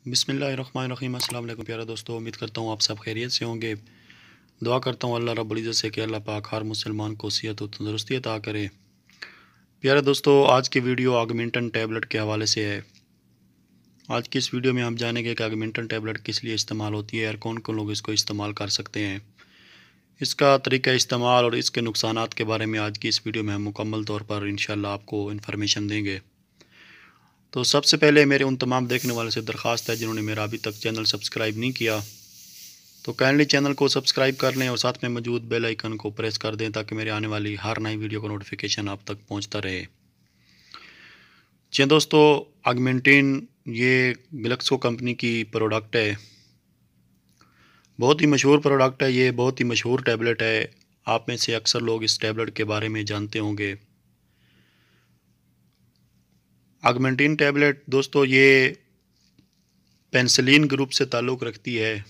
बिस्मिल्लाहिर्रहमानिर्रहीम। अस्सलाम वालेकुम प्यारे दोस्तों, उम्मीद करता हूँ आप सब खैरियत से होंगे। दुआ करता हूँ अल्लाह रब्बुल इज़्ज़त से कि अल्लाह पाक हर मुसलमान को सेहत और तंदुरुस्ती अता करे। प्यारे दोस्तों, आज की वीडियो ऑगमेंटन टैबलेट के हवाले से है। आज की इस वीडियो में हम जानेंगे कि ऑगमेंटन टैबलेट किस लिए इस्तेमाल होती है और कौन कौन लोग इसको इस्तेमाल कर सकते हैं, इसका तरीका इस्तेमाल और इसके नुकसानात के बारे में आज की इस वीडियो में हम मुकम्मल तौर पर इंशाअल्लाह आपको इन्फॉर्मेशन देंगे। तो सबसे पहले मेरे उन तमाम देखने वाले से दरख्वास्त है जिन्होंने मेरा अभी तक चैनल सब्सक्राइब नहीं किया, तो काइंडली चैनल को सब्सक्राइब कर लें और साथ में मौजूद बेल आइकन को प्रेस कर दें ताकि मेरे आने वाली हर नई वीडियो का नोटिफिकेशन आप तक पहुंचता रहे। जी दोस्तों, ऑगमेंटिन ये ग्लेक्सो कंपनी की प्रोडक्ट है। बहुत ही मशहूर प्रोडक्ट है, ये बहुत ही मशहूर टैबलेट है। आप में से अक्सर लोग इस टैबलेट के बारे में जानते होंगे। ऑगमेंटिन टैबलेट दोस्तों ये पेनिसिलिन ग्रुप से ताल्लुक़ रखती है।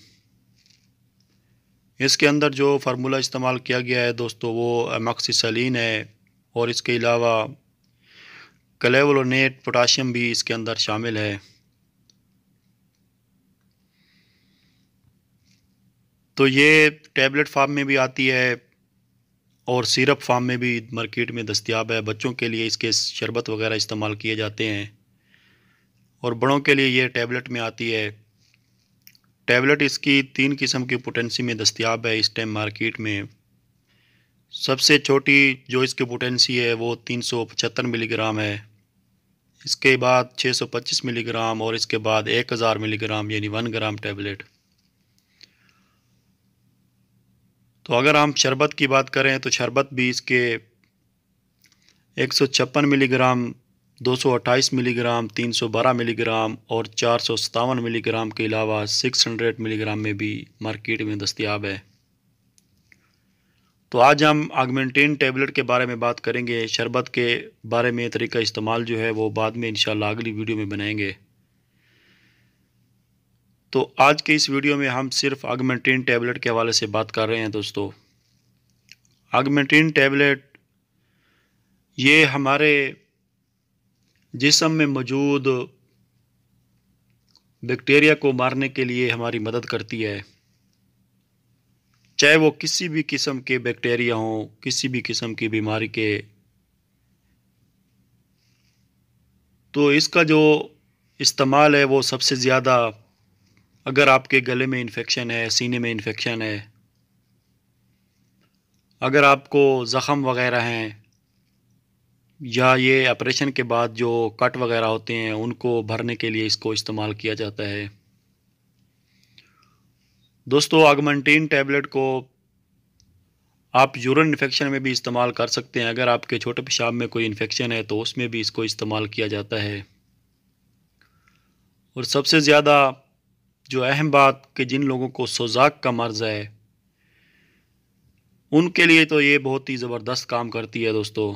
इसके अंदर जो फार्मूला इस्तेमाल किया गया है दोस्तों वो एमॉक्सिसिलिन है और इसके अलावा क्लेवोलोनेट पोटाशियम भी इसके अंदर शामिल है। तो ये टैबलेट फार्म में भी आती है और सिरप फार्म में भी मार्केट में दस्तयाब है। बच्चों के लिए इसके शरबत वगैरह इस्तेमाल किए जाते हैं और बड़ों के लिए ये टैबलेट में आती है। टैबलेट इसकी 3 किस्म की पोटेंसी में दस्तयाब है इस टाइम मार्केट में। सबसे छोटी जो इसकी पोटेंसी है वो 375 मिलीग्राम है, इसके बाद 625 मिलीग्राम और इसके बाद 1000 मिलीग्राम यानी 1 ग्राम टैबलेट। तो अगर हम शरबत की बात करें तो शरबत भी इसके 156 मिलीग्राम, 228 मिलीग्राम, 312 मिलीग्राम और 457 मिलीग्राम के अलावा 600 मिलीग्राम में भी मार्केट में दस्तयाब है। तो आज हम ऑगमेंटिन टैबलेट के बारे में बात करेंगे। शरबत के बारे में तरीका इस्तेमाल जो है वो बाद में इंशाल्लाह अगली वीडियो में बनाएंगे। तो आज के इस वीडियो में हम सिर्फ ऑगमेंटिन टैबलेट के हवाले से बात कर रहे हैं दोस्तों। ऑगमेंटिन टैबलेट ये हमारे जिस्म में मौजूद बैक्टीरिया को मारने के लिए हमारी मदद करती है, चाहे वो किसी भी किस्म के बैक्टीरिया हों, किसी भी किस्म की बीमारी के। तो इसका जो इस्तेमाल है वो सबसे ज़्यादा अगर आपके गले में इन्फेक्शन है, सीने में इन्फेक्शन है, अगर आपको ज़ख़म वग़ैरह हैं या ये ऑपरेशन के बाद जो कट वग़ैरह होते हैं उनको भरने के लिए इसको इस्तेमाल किया जाता है। दोस्तों ऑगमेंटिन टैबलेट को आप यूरिन इन्फेक्शन में भी इस्तेमाल कर सकते हैं। अगर आपके छोटे पेशाब में कोई इन्फेक्शन है तो उसमें भी इसको इस्तेमाल किया जाता है। और सबसे ज़्यादा जो अहम बात कि जिन लोगों को सोज़ाक का मर्ज़ है उनके लिए तो ये बहुत ही ज़बरदस्त काम करती है दोस्तों।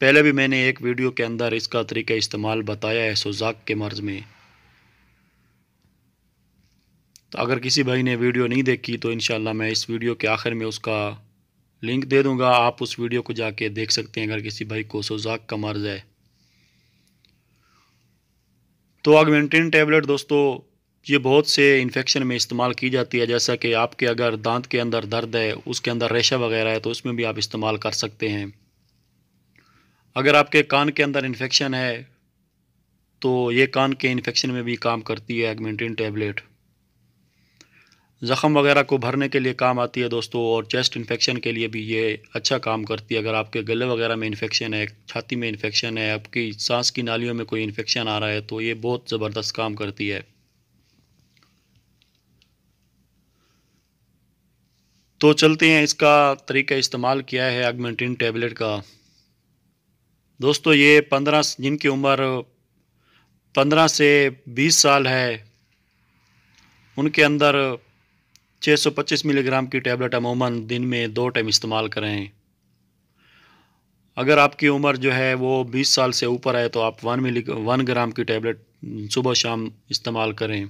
पहले भी मैंने एक वीडियो के अंदर इसका तरीका इस्तेमाल बताया है सोज़ाक के मर्ज़ में। तो अगर किसी भाई ने वीडियो नहीं देखी तो इंशाल्लाह मैं इस वीडियो के आखिर में उसका लिंक दे दूंगा, आप उस वीडियो को जाके देख सकते हैं अगर किसी भाई को सोज़ाक का मर्ज़ है। तो ऑगमेंटिन टैबलेट दोस्तों ये बहुत से इन्फेक्शन में इस्तेमाल की जाती है, जैसा कि आपके अगर दांत के अंदर दर्द है, उसके अंदर रेशा वगैरह है तो उसमें भी आप इस्तेमाल कर सकते हैं। अगर आपके कान के अंदर इन्फेक्शन है तो ये कान के इन्फेक्शन में भी काम करती है ऑगमेंटिन टैबलेट। ज़ख़म वगैरह को भरने के लिए काम आती है दोस्तों, और चेस्ट इन्फेक्शन के लिए भी ये अच्छा काम करती है। अगर आपके गले वगैरह में इन्फेक्शन है, छाती में इन्फेक्शन है, आपकी सांस की नालियों में कोई इन्फेक्शन आ रहा है तो ये बहुत ज़बरदस्त काम करती है। तो चलते हैं इसका तरीका इस्तेमाल क्या है ऑगमेंटिन टैबलेट का। दोस्तों ये 15 जिनकी उम्र 15 से 20 साल है उनके अंदर 625 मिलीग्राम की टैबलेट अमूमन दिन में 2 टाइम इस्तेमाल करें। अगर आपकी उम्र जो है वो 20 साल से ऊपर है तो आप 1 ग्राम की टैबलेट सुबह शाम इस्तेमाल करें।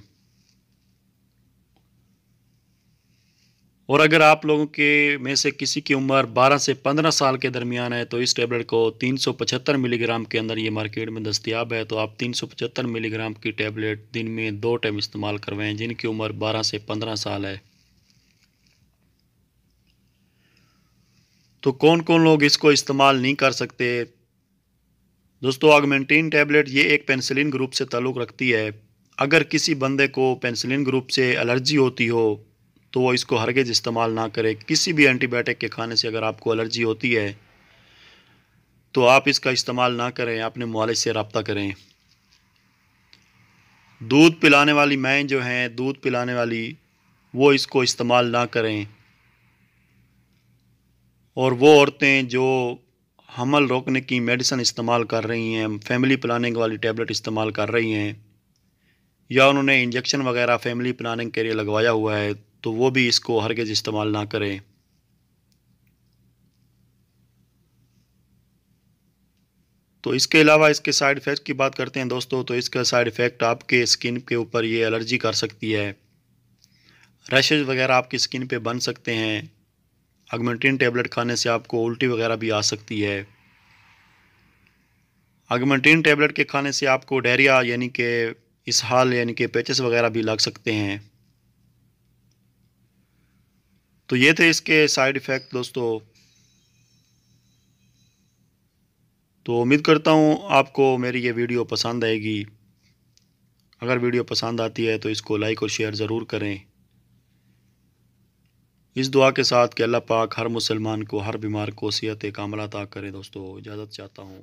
और अगर आप लोगों के में से किसी की उम्र 12 से 15 साल के दरमियान है तो इस टेबलेट को 375 मिलीग्राम के अंदर ये मार्केट में दस्तयाब है। तो आप 375 मिलीग्राम की टेबलेट दिन में 2 टाइम इस्तेमाल करवाएं जिनकी उम्र 12 से 15 साल है। तो कौन कौन लोग इसको इस्तेमाल नहीं कर सकते? दोस्तों, ऑगमेंटिन टैबलेट ये एक पेनिसिलिन ग्रुप से ताल्लुक़ रखती है। अगर किसी बंदे को पेनिसिलिन ग्रुप से एलर्जी होती हो तो वो इसको हरगिज़ इस्तेमाल ना करे। किसी भी एंटीबायोटिक के खाने से अगर आपको एलर्जी होती है तो आप इसका इस्तेमाल ना करें, अपने मुआलिज से रब्ता करें। दूध पिलाने वाली माएँ जो हैं, दूध पिलाने वाली, वो इसको इस्तेमाल ना करें। और वो औरतें जो हमल रोकने की मेडिसिन इस्तेमाल कर रही हैं, फैमिली प्लानिंग वाली टैबलेट इस्तेमाल कर रही हैं, या उन्होंने इंजेक्शन वगैरह फैमिली प्लानिंग के लिए लगवाया हुआ है, तो वो भी इसको हरगिज़ इस्तेमाल ना करें। तो इसके अलावा इसके साइड इफ़ेक्ट की बात करते हैं दोस्तों, तो इसका साइड इफ़ेक्ट आपके स्किन के ऊपर ये एलर्जी कर सकती है, रैशेज वगैरह आपकी स्किन पे बन सकते हैं। ऑगमेंटिन टैबलेट खाने से आपको उल्टी वगैरह भी आ सकती है। ऑगमेंटिन टैबलेट के खाने से आपको डायरिया यानी कि इसहाल यानी कि पैचेस वगैरह भी लग सकते हैं। तो ये थे इसके साइड इफ़ेक्ट दोस्तों। तो उम्मीद करता हूँ आपको मेरी ये वीडियो पसंद आएगी। अगर वीडियो पसंद आती है तो इसको लाइक और शेयर ज़रूर करें, इस दुआ के साथ कि अल्लाह पाक हर मुसलमान को, हर बीमार को सेहत कामिला अता करे। दोस्तों, इजाज़त चाहता हूँ।